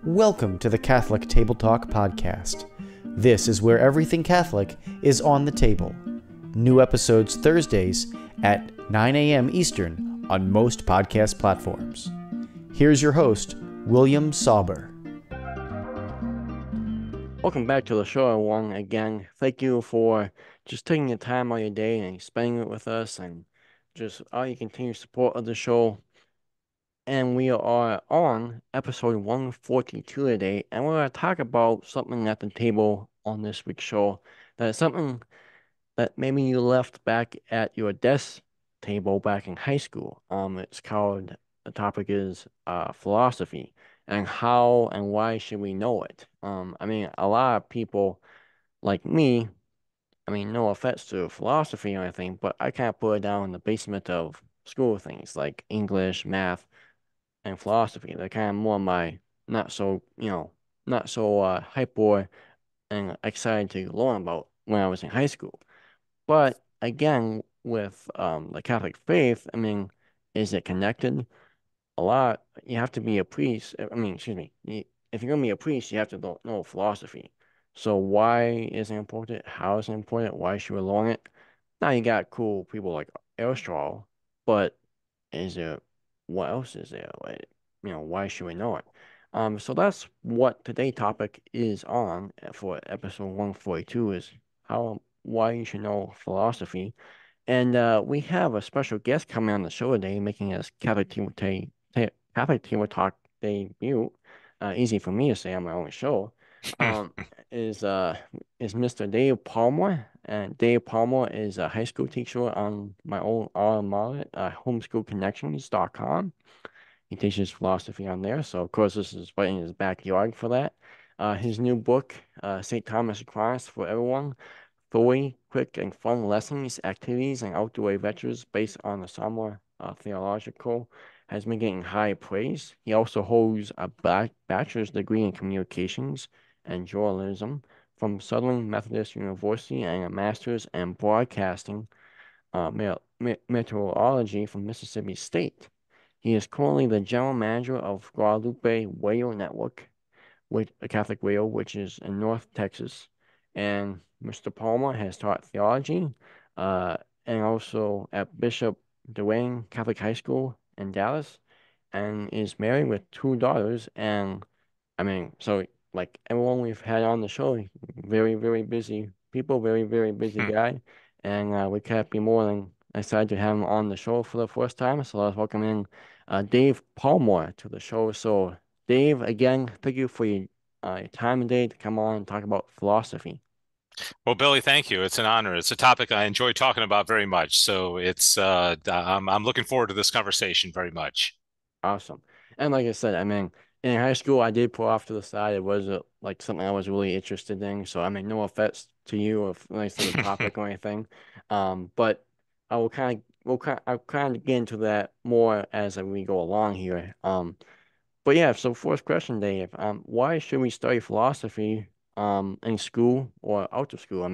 Welcome to the Catholic Table Talk podcast. This is where everything Catholic is on the table. New episodes Thursdays at 9 a.m. Eastern on most podcast platforms. Here's your host, William Sauber. Welcome back to the show, everyone. Again, thank you for just taking the time out of your day and spending it with us and just all your continued support of the show. And we are on episode 142 today, and we're going to talk about something at the table on this week's show that is something that maybe you left back at your desk table back in high school. The topic is philosophy and how and why should we know it? A lot of people like me, no offense to philosophy or anything, but I can't put it down in the basement of school things like English, math, and philosophy. They're kind of more my not so, not so hyper and excited to learn about when I was in high school. But again, with the Catholic faith, is it connected? A lot. You have to be a priest. Excuse me. If you're gonna be a priest, you have to know philosophy. So why is it important? How is it important? Why should we learn it? Now you got cool people like Aristotle, but is there what else is there? Why should we know it? So that's what today's topic is on for episode 142 is why you should know philosophy. And we have a special guest coming on the show today, making us Catholic Table Talk debut. Easy for me to say on my own show. Um, is Mr. Dave Palmer, and Dave Palmer is a high school teacher on my own alma mater, homeschoolconnections.com. He teaches philosophy on there, so of course this is right in his backyard for that. His new book, St. Thomas Aquinas for Everyone, 40 quick and fun lessons, activities, and outdoor adventures based on the Sommer theological has been getting high praise. He also holds a bachelor's degree in communications and journalism from Southern Methodist University and a master's in broadcasting meteorology from Mississippi State. He is currently the general manager of Guadalupe Radio Network, with a Catholic radio, which is in North Texas. And Mr. Palmer has taught theology, uh, and also at Bishop Dwayne Catholic High School in Dallas, and is married with two daughters. And so like everyone we've had on the show, very, very busy people, very, very busy guy. And we can't be more than excited to have him on the show for the first time. So let's welcome in Dave Palmer to the show. So Dave, again, thank you for your time today to come on and talk about philosophy. Well, Billy, thank you. It's an honor. It's a topic I enjoy talking about very much. So I'm looking forward to this conversation very much. Awesome. And like I said, in high school, I did pull off to the side. It wasn't like something I was really interested in. So, no offense to you or nice to the topic or anything. But I'll kind of get into that more as we go along here. But yeah, so first question, Dave, why should we study philosophy, in school or out of school?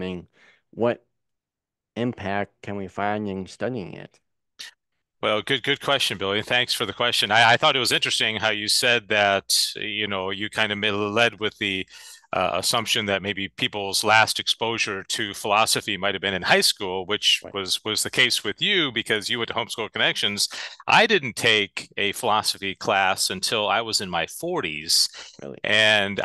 What impact can we find in studying it? Well, good question, Billy. Thanks for the question. I thought it was interesting how you said that, you kind of led with the assumption that maybe people's last exposure to philosophy might have been in high school, which Right. was the case with you because you went to Homeschool Connections. I didn't take a philosophy class until I was in my 40s. Really? And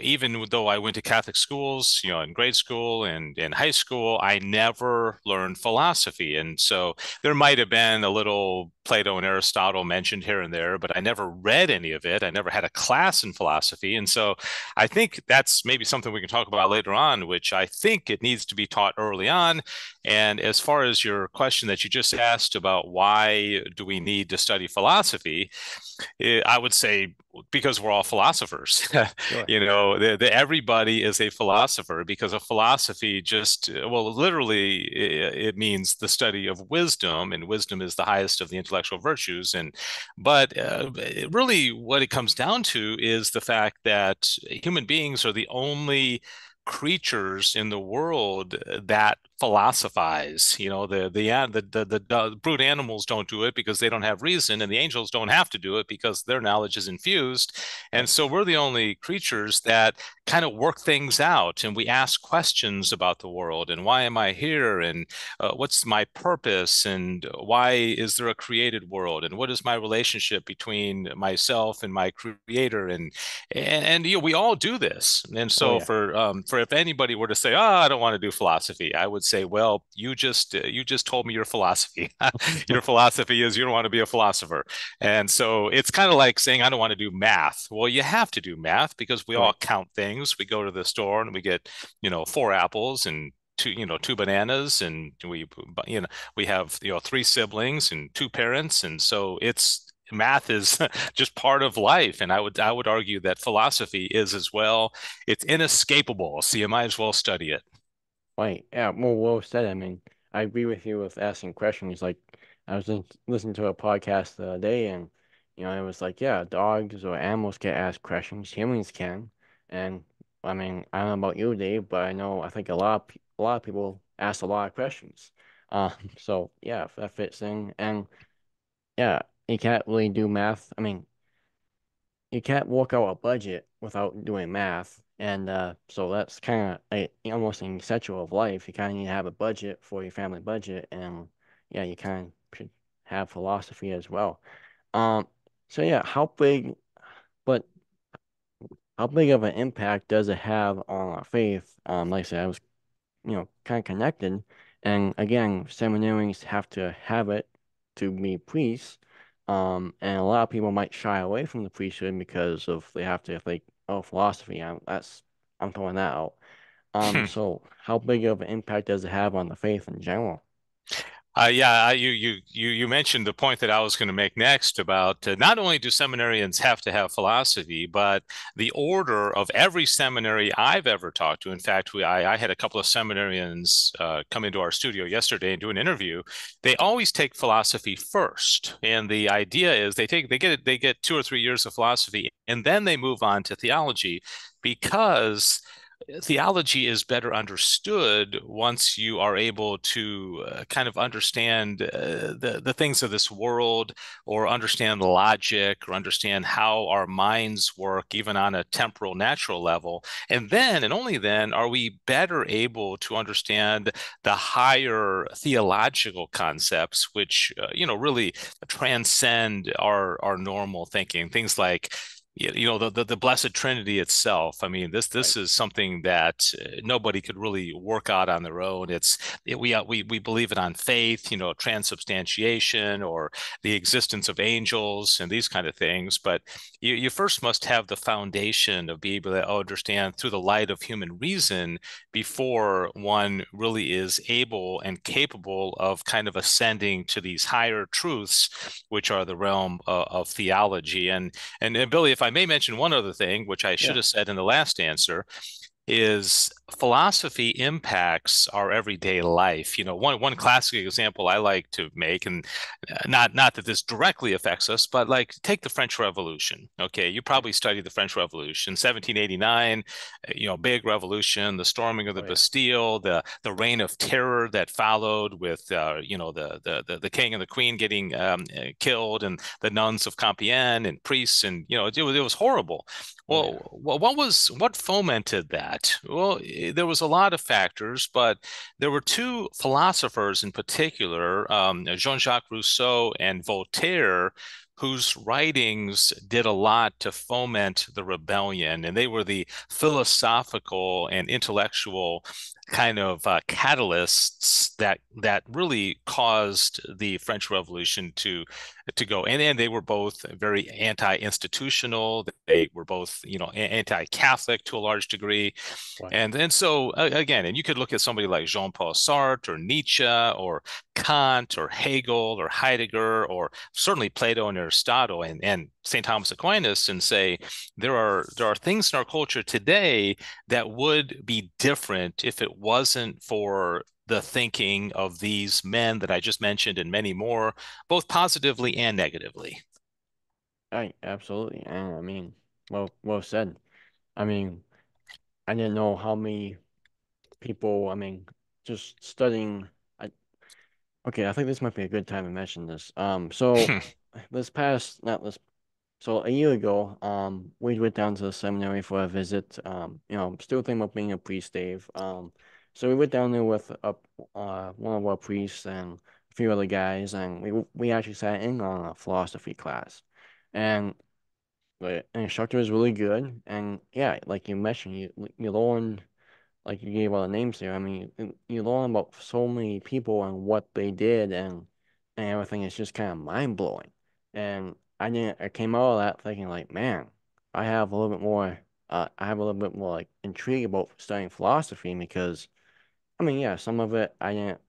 even though I went to Catholic schools, in grade school and in high school, I never learned philosophy. And so there might have been a little Plato and Aristotle mentioned here and there, but I never read any of it. I never had a class in philosophy. And so I think that's maybe something we can talk about later on, which I think it needs to be taught early on. And as far as your question that you just asked about why do we need to study philosophy, I would say because we're all philosophers. Sure. Everybody is a philosopher because a philosophy well, literally, it means the study of wisdom, and wisdom is the highest of the intellectual virtues. But really, what it comes down to is the fact that human beings are the only creatures in the world that philosophize. The brute animals don't do it because they don't have reason, and the angels don't have to do it because their knowledge is infused. And Right. so we're the only creatures that kind of work things out, and we ask questions about the world and why am I here, and what's my purpose, and why is there a created world, and what is my relationship between myself and my creator, and we all do this. And Oh so yeah. for if anybody were to say, "Oh, I don't want to do philosophy," I would say, "Well, you just told me your philosophy. Your philosophy is you don't want to be a philosopher." And so it's kind of like saying, "I don't want to do math." Well, you have to do math because we all Right. count things. We go to the store and we get, four apples and two bananas, and you know we have three siblings and two parents, and so it's math is just part of life. And I would argue that philosophy is as well. It's inescapable, so you might as well study it. Right. Yeah. Well said. I mean, I agree with you with asking questions. Like, I was listening to a podcast the other day, and it was like, yeah, dogs or animals can ask questions, humans can. And I mean, I don't know about you, Dave, but I think a lot of people ask a lot of questions. So yeah, if that fits in, and yeah, you can't really do math. I mean, you can't work out a budget without doing math. And so that's kind of almost an essential of life. You kind of need to have a budget for your family budget. And yeah, you kind of should have philosophy as well. Um, so yeah, but how big of an impact does it have on our faith? Like I said, I was kind of connected. And again, seminarians have to have it to be priests. And a lot of people might shy away from the priesthood because of they have to think, oh, philosophy. I'm throwing that out. So how big of an impact does it have on the faith in general? Yeah, you mentioned the point that I was going to make next about not only do seminarians have to have philosophy, but the order of every seminary I've ever talked to. In fact, I had a couple of seminarians come into our studio yesterday and do an interview. They always take philosophy first, and the idea is they get 2 or 3 years of philosophy, and then they move on to theology because theology is better understood once you are able to kind of understand the things of this world, or understand logic, or understand how our minds work, even on a temporal, natural level. And then, and only then, are we better able to understand the higher theological concepts, which, really transcend our normal thinking. Things like the Blessed Trinity itself. I mean, this Right. is something that nobody could really work out on their own. We believe it on faith, transubstantiation, or the existence of angels and these kind of things. But you first must have the foundation of being able to understand through the light of human reason before one really is able and capable of kind of ascending to these higher truths, which are the realm of theology. And Billy, if I may mention one other thing, which I should Yeah. have said in the last answer, is philosophy impacts our everyday life. One classic example I like to make, and not that this directly affects us, but like take the French Revolution. Okay, you Right. probably studied the French Revolution, 1789. Big revolution, the storming of the Oh yeah. Bastille, the reign of terror that followed with the king and the queen getting killed, and the nuns of Compiègne and priests, and it was horrible. Oh yeah. Well, what fomented that? Well, there was a lot of factors, but there were two philosophers in particular, Jean-Jacques Rousseau and Voltaire, whose writings did a lot to foment the rebellion, and they were the philosophical and intellectual kind of catalysts that really caused the French Revolution to go. And they were both very anti-institutional. They were both, anti-Catholic to a large degree. Right. And so again, and you could look at somebody like Jean-Paul Sartre or Nietzsche or Kant or Hegel or Heidegger, or certainly Plato and Aristotle and St. Thomas Aquinas, and say there are things in our culture today that would be different if it wasn't for the thinking of these men that I just mentioned, and many more, both positively and negatively. Right. Absolutely. And I mean, well said. I mean, I didn't know how many people, I mean, just studying. I, okay, I think this might be a good time to mention this. So this past, not this, so a year ago, we went down to the seminary for a visit. Still thinking about being a priest, Dave. So we went down there with one of our priests and a few other guys, and we actually sat in on a philosophy class, and the instructor was really good. And yeah, like you mentioned, you learn like you gave all the names there. I mean, you learn about so many people and what they did and everything is just kind of mind blowing. And I came out of that thinking like, man, I have a little bit more like intrigue about studying philosophy because I mean, yeah, some of it I didn't,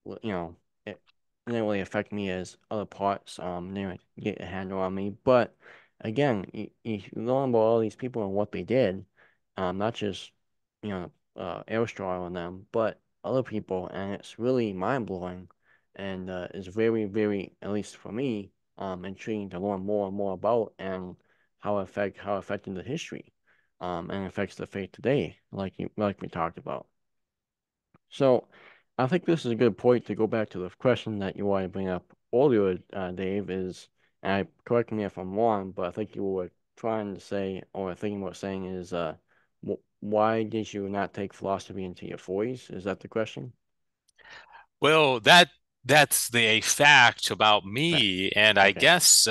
you know, it didn't really affect me as other parts, didn't get a handle on me. But again, you learn about all these people and what they did, not just, Aristotle and them, but other people, and it's really mind-blowing, and it's very, very, at least for me, intriguing to learn more and more about and how affecting the history, and affects the faith today, like we talked about. So I think this is a good point to go back to the question that you want to bring up earlier, Dave, correct me if I'm wrong, but I think you were trying to say or thinking about saying is, why did you not take philosophy into your 40s? Is that the question? Well, that's a fact about Fact. me, and I Okay. guess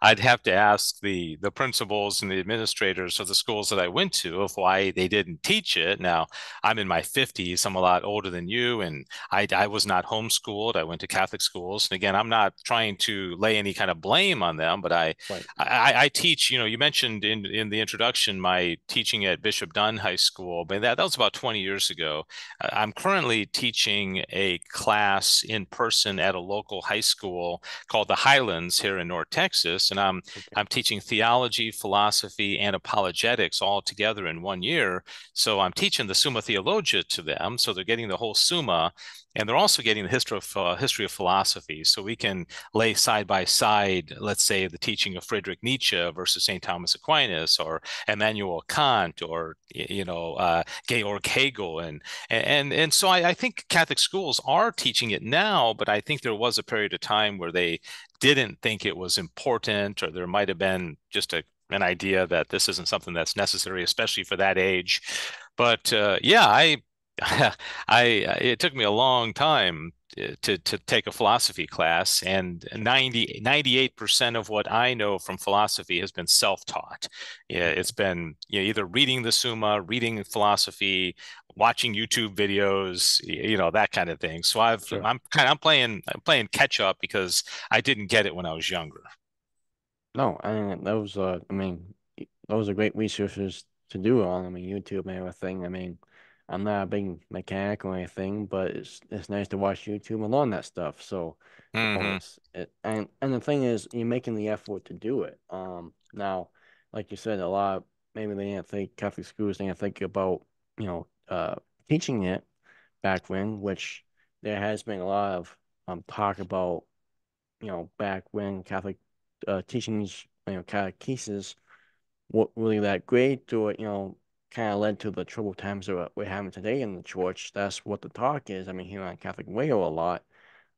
I'd have to ask the principals and the administrators of the schools that I went to of why they didn't teach it. Now, I'm in my 50s. I'm a lot older than you, and I was not homeschooled. I went to Catholic schools, and again, I'm not trying to lay any kind of blame on them, but Right. I teach. You mentioned in the introduction my teaching at Bishop Dunn High School, but that was about 20 years ago. I'm currently teaching a class in person at a local high school called the Highlands here in North Texas, and Okay. I'm teaching theology, philosophy, and apologetics all together in 1 year. So I'm teaching the Summa Theologia to them, so they're getting the whole Summa, and they're also getting the history of philosophy. So we can lay side by side, let's say, the teaching of Friedrich Nietzsche versus St. Thomas Aquinas, or Immanuel Kant, or Georg Hegel, and so I think Catholic schools are teaching it now, but I think there was a period of time where they didn't think it was important, or there might have been just an idea that this isn't something that's necessary, especially for that age. But yeah, I it took me a long time to take a philosophy class, and 98% of what I know from philosophy has been self-taught. Yeah, Okay. it's been either reading the Summa, reading philosophy, watching YouTube videos, that kind of thing. So Sure. I'm playing catch up because I didn't get it when I was younger. No, and I mean, those are great resources to do on. I mean, YouTube and everything. I mean, I'm not a big mechanic or anything, but it's nice to watch YouTube and learn that stuff. So, Hmm. and the thing is, you're making the effort to do it. Now, like you said, a lot maybe they didn't think Catholic schools didn't think about you know teaching it back when, which there has been a lot of talk about back when Catholic teachings, catechesis weren't really that great, or, kind of led to the troubled times that we're having today in the church. That's what the talk is. I mean, here on Catholic Radio a lot.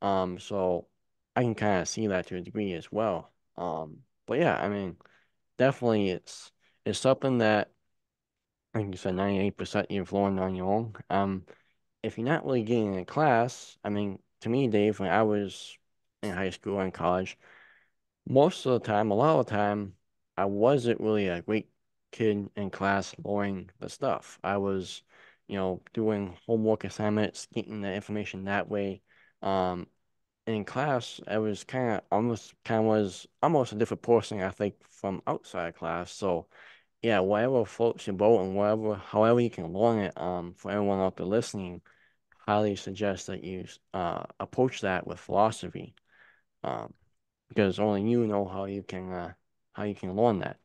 So I can kind of see that to a degree as well. But yeah, I mean, definitely it's something that, like you said, 98% you've learned on your own. If you're not really getting in a class, I mean, to me, Dave, when I was in high school and college, most of the time, a lot of the time, I wasn't really a great kid in class learning the stuff. I was, doing homework assignments, getting the information that way. Um, in class, I was kind of was almost a different person, I think, from outside class. So yeah, whatever floats your boat and however you can learn it, for everyone out there listening, highly suggest that you approach that with philosophy. Um, because only you know how you can learn that.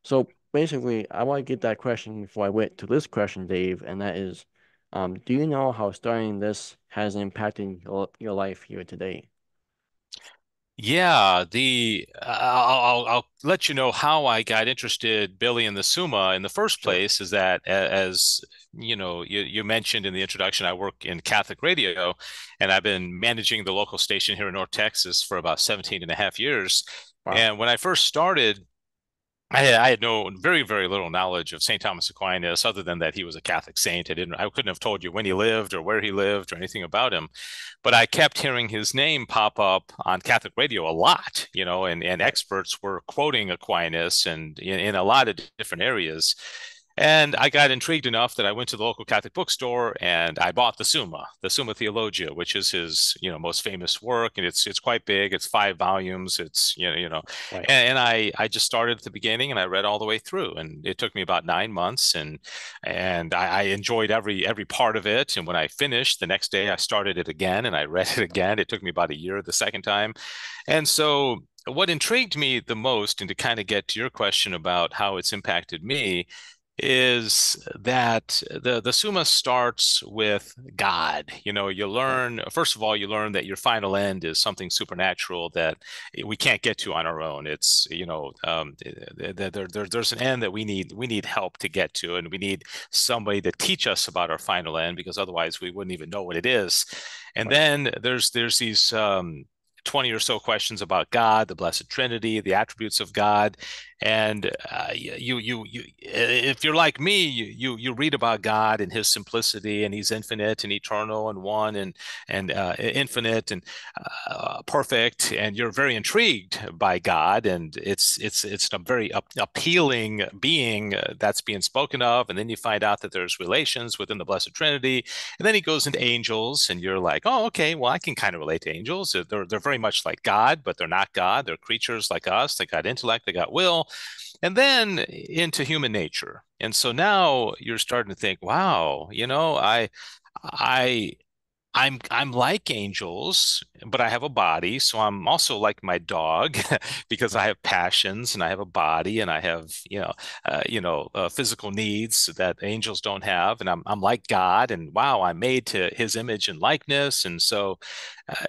So basically, I want to get that question before I went to this question, Dave, and that is, do you know how studying this has impacted your life here today? Yeah, I'll let you know how I got interested, Billy, in the Summa in the first Sure. place. Is that as you mentioned in the introduction, I work in Catholic radio, and I've been managing the local station here in North Texas for about 17 and a half years. Wow. And when I first started, I had no very, very little knowledge of St. Thomas Aquinas, other than that he was a Catholic saint. I couldn't have told you when he lived or where he lived or anything about him. But I kept hearing his name pop up on Catholic radio a lot, and Right. experts were quoting Aquinas and in a lot of different areas. And I got intrigued enough that I went to the local Catholic bookstore and I bought the Summa Theologia, which is his, most famous work, and it's quite big. It's 5 volumes. It's Right. and I just started at the beginning and I read all the way through, and it took me about 9 months, and I enjoyed every part of it. And when I finished, the next day I started it again and I read it again. It took me about a year the second time. And so what intrigued me the most, and to kind of get to your question about how it's impacted me, is that the Summa starts with God. You Right. learn, first of all, you learn that your final end is something supernatural that we can't get to on our own. It's, there's an end that we need help to get to, and we need somebody to teach us about our final end, because otherwise we wouldn't even know what it is. And Right. then there's these 20 or so questions about God, the Blessed Trinity, the attributes of God. And if you're like me, you read about God and his simplicity, and he's infinite and eternal and one and infinite and perfect, and you're very intrigued by God, and it's a very appealing being that's being spoken of. And then you find out that there's relations within the Blessed Trinity, and then he goes into angels, and you're like, oh, okay, well, I can kind of relate to angels. They're very much like God, but they're not God. They're creatures like us. They got intellect, they got will, and then into human nature. And so now you're starting to think, wow, I I'm like angels, but I have a body, so I'm also like my dog because I Right. have passions and I have a body and I have, physical needs that angels don't have, and I'm like God, and wow, I'm made to His image and likeness, and so,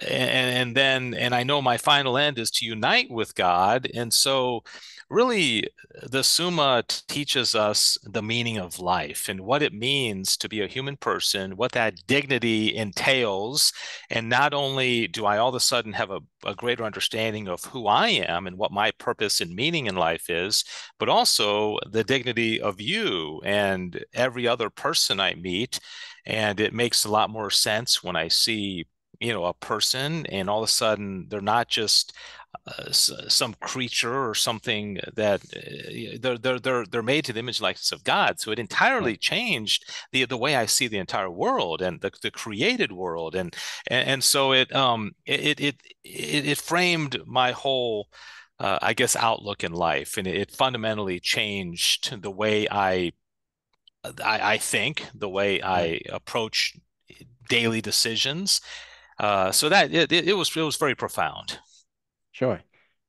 and I know my final end is to unite with God, and so really the Summa teaches us the meaning of life and what it means to be a human person, what that dignity entails. And not only do I all of a sudden have a greater understanding of who I am and what my purpose and meaning in life is, but also the dignity of you and every other person I meet. And it makes a lot more sense when I see, a person, and all of a sudden they're not just some creature or something that they're made to the image and likeness of God. So it entirely Right. changed the way I see the entire world and the created world, and so it framed my whole. I guess outlook in life, and it fundamentally changed the way I think, the way Right. I approach daily decisions. So that it was very profound. Sure.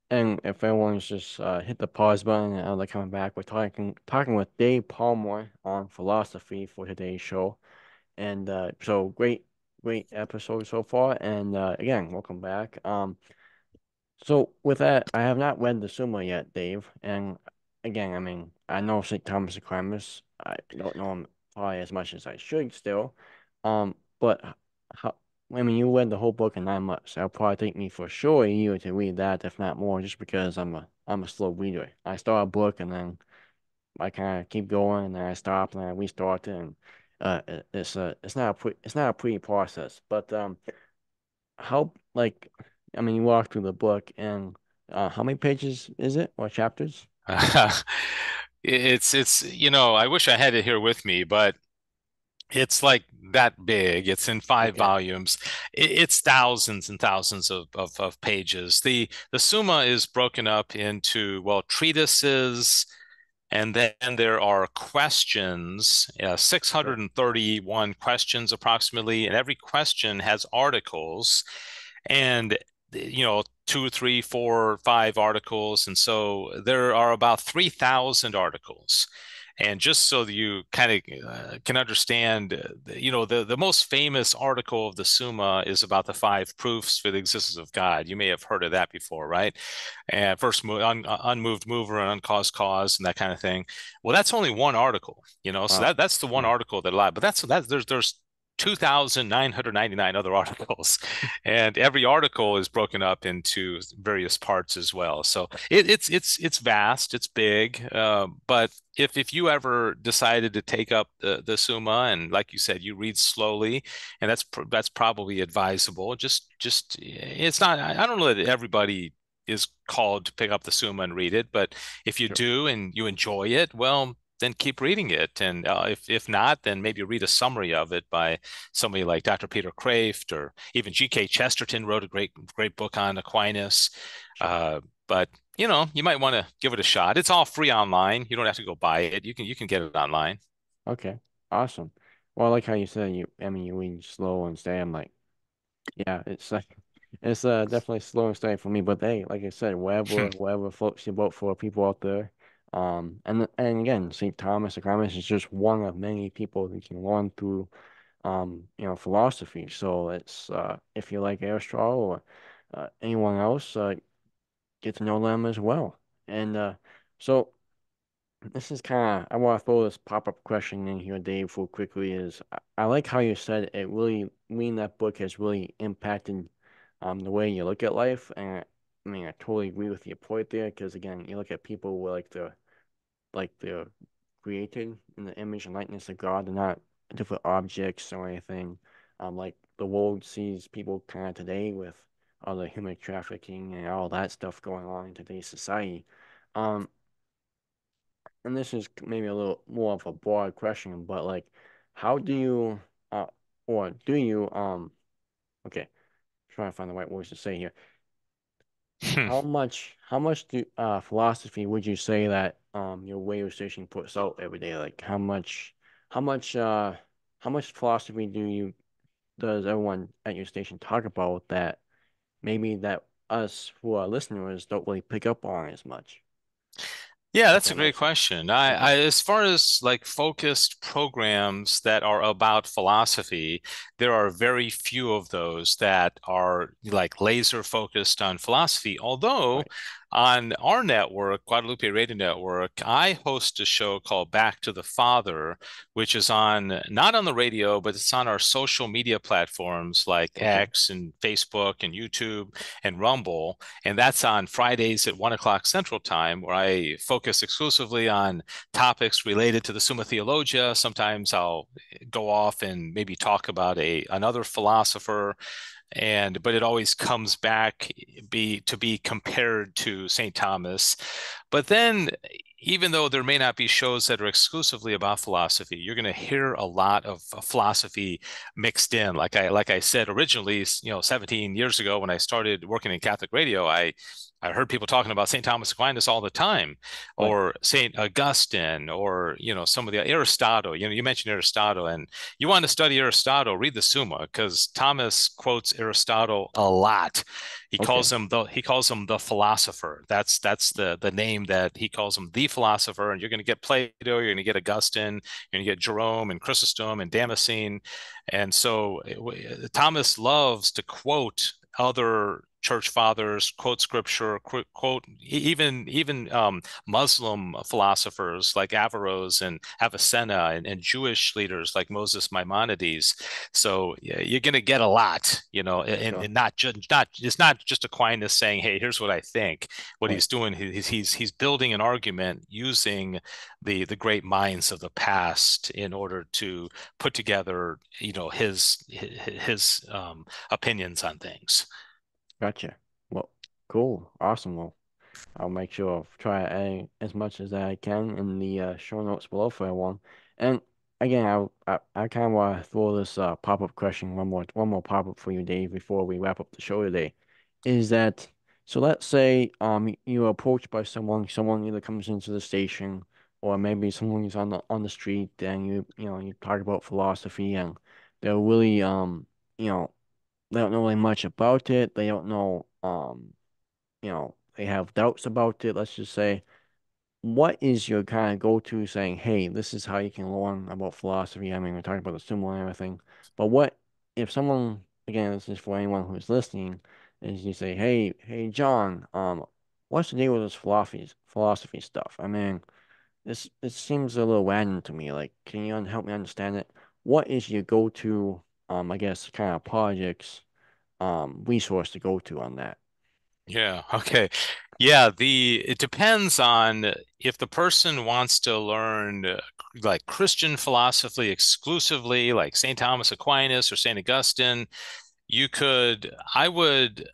And if everyone's just hit the pause button and they're coming back, we're talking with Dave Palmer on philosophy for today's show. And so great episode so far. And again, welcome back. So with that, I have not read the Summa yet, Dave. And again, I mean, I know St. Thomas Aquinas. I don't know him probably as much as I should still. But how? I mean, you read the whole book in 9 months. It'll probably take me for sure a year to read that, if not more, just because I'm a slow reader. I start a book and then I kind of keep going, and then I stop and then I restart it, and it's not a pretty process. But how like I mean you walk through the book and how many pages is it or chapters? I wish I had it here with me, but it's like that big. It's in five Okay. volumes. It's thousands and thousands of pages. The Summa is broken up into, well, treatises, and then there are questions, Sure. 631 questions approximately, and every question has articles, and 2, 3, 4, 5 articles, and so there are about 3,000 articles. And just so that you kind of can understand, the most famous article of the Summa is about the five proofs for the existence of God. You may have heard of that before, right? And first, unmoved mover and uncaused cause and that kind of thing. Well, that's only one article, so Wow. that's the one Yeah. article that a lot, but there's 2,999 other articles, and every article is broken up into various parts as well. So it's vast, it's big, but if you ever decided to take up the Summa, and like you said, you read slowly, and that's probably advisable. Just it's not. I don't know that everybody is called to pick up the Summa and read it, but if you Sure. do and you enjoy it, well, then keep reading it. And if not, then maybe read a summary of it by somebody like Dr. Peter Kraft, or even G.K. Chesterton wrote a great book on Aquinas. Sure. Uh, but you might want to give it a shot. It's all free online. You don't have to go buy it. You can get it online. Okay. Awesome. Well, I like how you said I mean, you read slow and steady. I'm like, yeah, it's like it's definitely slow and steady for me. But hey, like I said, whatever floats your boat for people out there. And again, St. Thomas Aquinas is just one of many people who can learn through philosophy. So it's if you like Aristotle or anyone else, get to know them as well. And so this is kind of, I want to throw this pop-up question in here, Dave, real quickly. I like how you said it really, reading that book has really impacted the way you look at life. And I mean, I totally agree with your point there, because again, you look at people with like they're created in the image and likeness of God. They're not different objects or anything. Like the world sees people kind of today with all the human trafficking and all that stuff going on in today's society. Um, and this is maybe a little more of a broad question, but like, how do you, uh, or do you, okay, trying to find the right words to say here. How much do philosophy would you say that your radio station puts out every day? Like how much uh how much philosophy does everyone at your station talk about that maybe that us who are listeners don't really pick up on as much, Yeah, if that's a that great makes sense. question. Okay. As far as like focused programs that are about philosophy, there are very few of those that are like laser focused on philosophy. Although Right. on our network, Guadalupe Radio Network, I host a show called Back to the Father, which is on not on the radio, but it's on our social media platforms like Okay. X and Facebook and YouTube and Rumble. And that's on Fridays at 1 o'clock Central Time, where I focus exclusively on topics related to the Summa Theologia. Sometimes I'll go off and maybe talk about another philosopher, but it always comes back to be compared to St. Thomas. But then, even though there may not be shows that are exclusively about philosophy, you're going to hear a lot of philosophy mixed in. Like I said originally, 17 years ago when I started working in Catholic radio, I heard people talking about St. Thomas Aquinas all the time, Oh yeah. or St. Augustine, or some of the Aristotle. You mentioned Aristotle, and you want to study Aristotle, read the Summa, because Thomas quotes Aristotle a lot. Okay. He calls him the philosopher. That's the name that he calls him, the philosopher. And you're going to get Plato, you're going to get Augustine, you're going to get Jerome and Chrysostom and Damascene. And so Thomas loves to quote other church fathers, quote scripture, quote even Muslim philosophers like Averroes and Avicenna, and Jewish leaders like Moses Maimonides. So yeah, you're going to get a lot, Sure. and not it's not just Aquinas saying, "Hey, here's what I think." What Right. he's doing, he's building an argument using the great minds of the past in order to put together, his opinions on things. Gotcha. Well, cool. Awesome. Well, I'll make sure I'll try adding as much as I can in the show notes below for everyone. And again, I kind of want to throw this pop-up question, one more pop-up for you, Dave, before we wrap up the show today. Is that so? Let's say you're approached by someone either comes into the station or maybe someone who's on the street, and you talk about philosophy, and they're really you know they don't know really much about it. They don't know they have doubts about it, let's just say. what is your kind of go-to saying, hey, this is how you can learn about philosophy? I mean, we're talking about the symbol and everything, but what if someone, again, this is for anyone who's listening, is you say, hey, John, what's the deal with this philosophy stuff? I mean, this it seems a little random to me. Like, can you help me understand it? What is your go-to, I guess, kind of projects, resource to go to on that? Yeah, okay. Yeah, the it depends on if the person wants to learn like Christian philosophy exclusively, like St. Thomas Aquinas or St. Augustine. You could, I would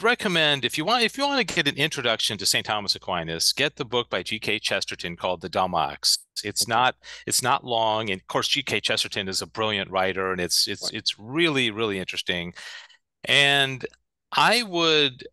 recommend if you want to get an introduction to St. Thomas Aquinas, get the book by G.K. Chesterton called The Dumb-Ox. Okay, It's not long, and of course G.K. Chesterton is a brilliant writer, and right, it's really really interesting. And I would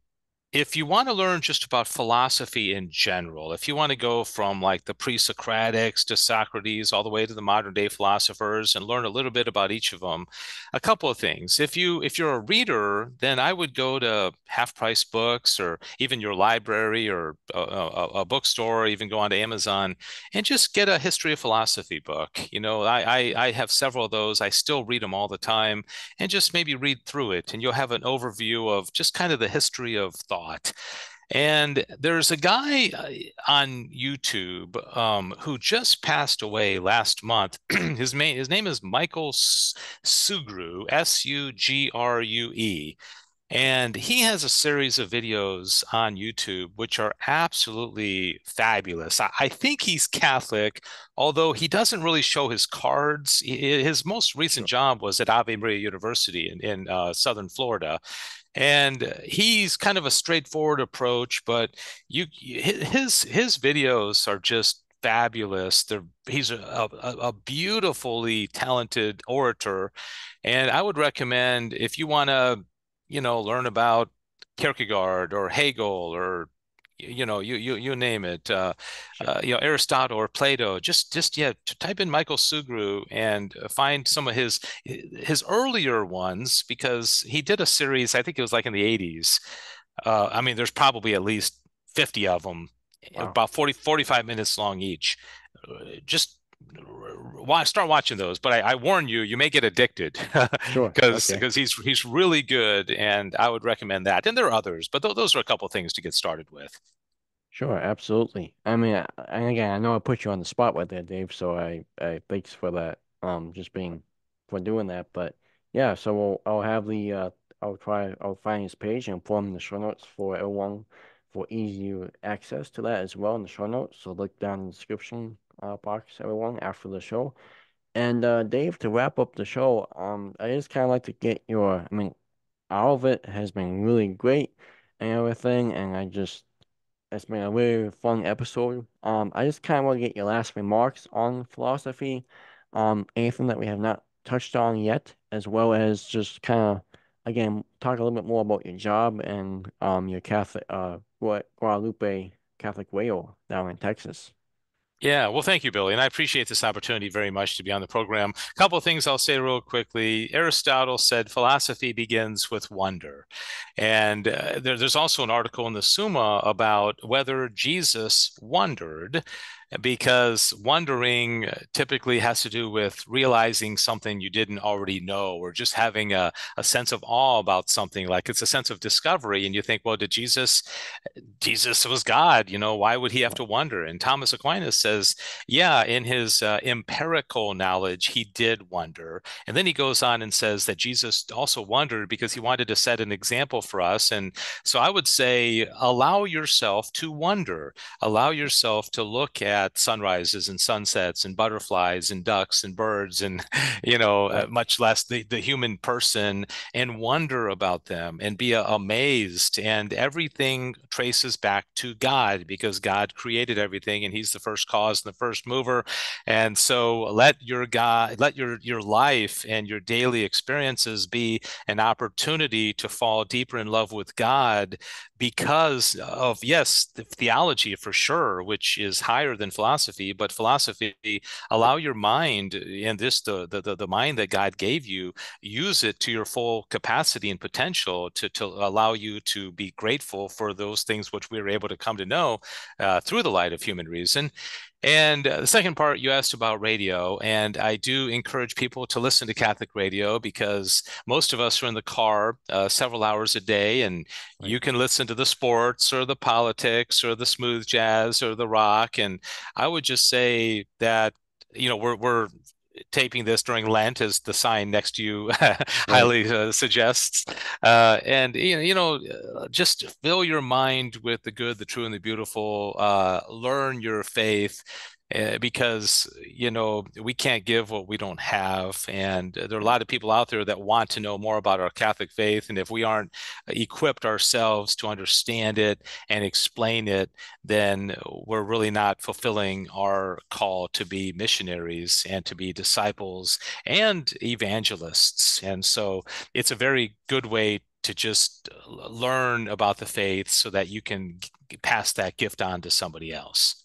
if you want to learn just about philosophy in general, if you want to go from like the pre-Socratics to Socrates all the way to the modern day philosophers and learn a little bit about each of them, a couple of things. If you're a reader, then I would go to half price books or even your library or a bookstore, or even go onto Amazon and just get a history of philosophy book. You know, I have several of those. I still read them all the time and just maybe read through it, and you'll have an overview of just kind of the history of thought. And there's a guy on YouTube who just passed away last month. His name is Michael Sugrue, Sugrue. And he has a series of videos on YouTube which are absolutely fabulous. I think he's Catholic, although he doesn't really show his cards. His most recent sure, job was at Ave Maria University in Southern Florida. And he's kind of a straightforward approach, but his videos are just fabulous. He's a beautifully talented orator, and I would recommend if you want to learn about Kierkegaard or Hegel or you name it, sure, Aristotle or Plato. Just yeah, type in Michael Sugrue and find some of his earlier ones because he did a series. I think it was like in the 80s. I mean, there's probably at least 50 of them, wow, about 45 minutes long each. Just start watching those, but I warn you, you may get addicted sure, okay. because he's really good, and I would recommend that. And there are others, but those are a couple of things to get started with. Sure, absolutely. I mean, and again, I know I put you on the spot right there, Dave, so I thanks for that, just being for doing that. But yeah, so I'll have I'll find his page and put him in the show notes for everyone for easy access to that as well in the show notes. So look down in the description box, everyone, after the show. And Dave, to wrap up the show, I just kind of like to get I mean, all of it has been really great and everything, and it's been a really fun episode. I just kind of want to get your last remarks on philosophy, anything that we have not touched on yet, as well as just kind of, again, talk a little bit more about your job and your Catholic, Guadalupe Catholic Wayo down in Texas. Yeah, well, thank you, Billy, and I appreciate this opportunity very much to be on the program. A couple of things I'll say real quickly. Aristotle said philosophy begins with wonder, and there's also an article in the Summa about whether Jesus wondered, because wondering typically has to do with realizing something you didn't already know, or just having a sense of awe about something. Like it's a sense of discovery, and you think, well, did Jesus was God, why would he have to wonder? And Thomas Aquinas says, yeah, in his empirical knowledge, he did wonder. And then he goes on and says that Jesus also wondered because he wanted to set an example for us. And so I would say, allow yourself to wonder, allow yourself to look at sunrises and sunsets and butterflies and ducks and birds and, Right, much less the human person, and wonder about them and be amazed. And everything traces back to God because God created everything and he's the first cause and the first mover. And so let your life and your daily experiences be an opportunity to fall deeper in love with God because of, yes, the theology for sure, which is higher than philosophy, but philosophy allow your mind, and this the mind that God gave you, use it to your full capacity and potential to allow you to be grateful for those things which we were able to come to know through the light of human reason. And the second part, you asked about radio, and I do encourage people to listen to Catholic radio because most of us are in the car several hours a day, and Right. you can listen to the sports or the politics or the smooth jazz or the rock. And I would just say that, we're taping this during Lent, as the sign next to you Right. highly suggests. And just fill your mind with the good, the true, and the beautiful. Learn your faith. Because we can't give what we don't have, and there are a lot of people out there that want to know more about our Catholic faith, and if we aren't equipped ourselves to understand it and explain it, then we're really not fulfilling our call to be missionaries and to be disciples and evangelists. And so it's a very good way to just learn about the faith so that you can pass that gift on to somebody else.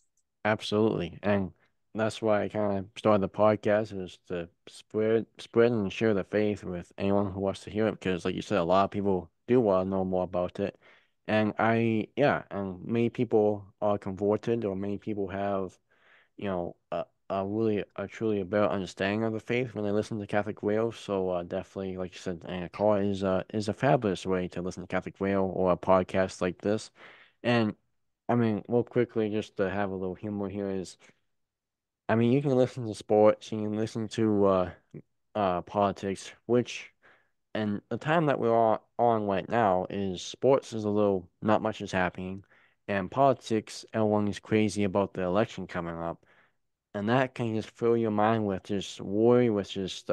Absolutely. And that's why I kind of started the podcast, is to spread and share the faith with anyone who wants to hear it, because like you said, a lot of people do want to know more about it. And and many people are converted, or many people have, a truly a better understanding of the faith when they listen to Catholic radio. So definitely, like you said, a call is a fabulous way to listen to Catholic radio or a podcast like this. And I mean, real quickly, just to have a little humor here is, I mean, you can listen to sports, you can listen to politics, which, and the time that we're on right now is sports is a little, not much is happening, and politics, everyone is crazy about the election coming up, and that can just fill your mind with just worry, with just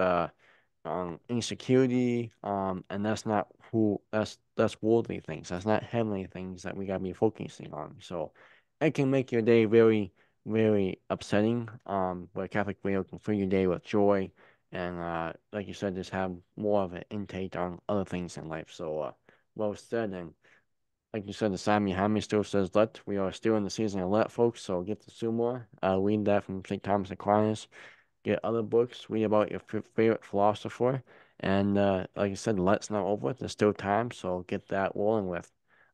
insecurity, and that's not that's worldly things. That's not heavenly things that we gotta be focusing on. So it can make your day very, very upsetting. But Catholic radio can fill your day with joy, and like you said, just have more of an intake on other things in life. So well said. And like you said, the sign behind me still says let. We are still in the season of let, folks. So get the Sumo. Read that from St. Thomas Aquinas, get other books, read about your favorite philosopher, and like I said, let's not over it. There's still time, so get that rolling with.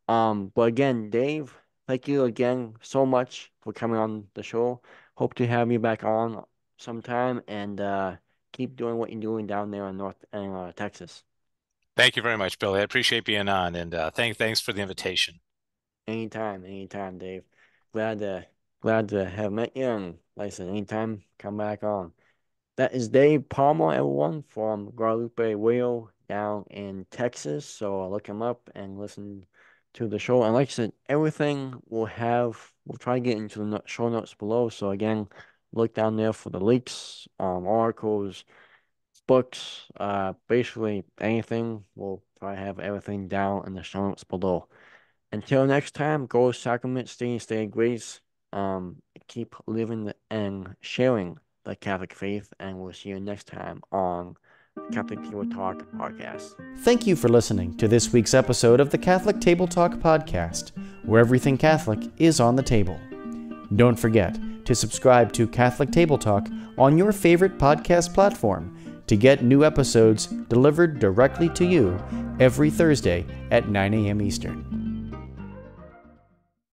But again, Dave, thank you again so much for coming on the show. Hope to have you back on sometime, and keep doing what you're doing down there in Texas. Thank you very much, Billy. I appreciate being on, and thanks for the invitation. Anytime, Dave. Glad to glad to have met you, and like I said, anytime, come back on. That is Dave Palmer, everyone, from Guadalupe Whale down in Texas. So look him up and listen to the show. And like I said, everything we'll try to get into the show notes below. So again, look down there for the links, articles, books, basically anything. We'll try to have everything down in the show notes below. Until next time, go sacrament, stay in grace. Keep living and sharing the Catholic faith, and we'll see you next time on Catholic Table Talk podcast. Thank you for listening to this week's episode of the Catholic Table Talk podcast, where everything Catholic is on the table. Don't forget to subscribe to Catholic Table Talk on your favorite podcast platform to get new episodes delivered directly to you every Thursday at 9 a.m. Eastern.